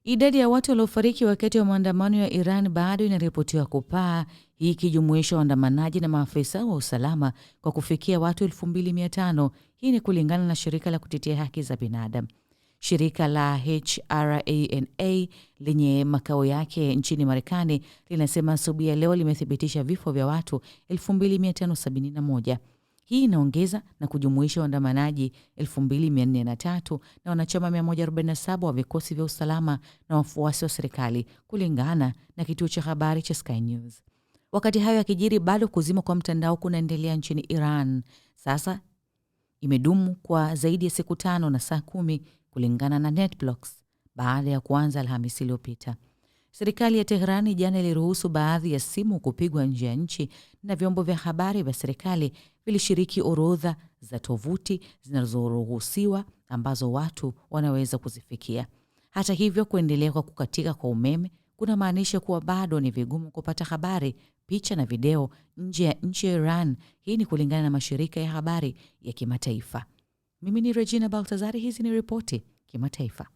Idadi ya watu waliofariki wakati wa maandamano ya Iran bado inaripotiwa kupaa, hii ikijumuisha waandamanaji na maafisa wa usalama kwa kufikia watu 2500. Hii ni kulingana na shirika la kutetea haki za binadamu. Shirika la HRANA lenye makao yake nchini Marekani linasema asubuhi ya leo limethibitisha vifo vya watu 2571. Hii inaongeza na kujumuisha waandamanaji 2403 na wanachama 147 wa vikosi vya usalama na wafuasi wa serikali, kulingana na kituo cha habari cha Sky News. Wakati hayo yakijiri, bado kuzima kwa mtandao kunaendelea nchini Iran. Sasa imedumu kwa zaidi ya siku 5 na saa 10 kulingana na NetBlocks, baada ya kuanza Alhamisi iliyopita. Serikali ya Tehran jana iliruhusu baadhi ya simu kupigwa nje ya nchi, na vyombo vya habari vya serikali vilishiriki orodha za tovuti zinazoruhusiwa ambazo watu wanaweza kuzifikia. Hata hivyo, kuendelea kwa kukatika kwa umeme kuna maanisha kuwa bado ni vigumu kupata habari, picha na video nje ya nchi ya Iran. Hii ni kulingana na mashirika ya habari ya kimataifa. Mimi ni Regina Baltazari, hizi ni ripoti kimataifa.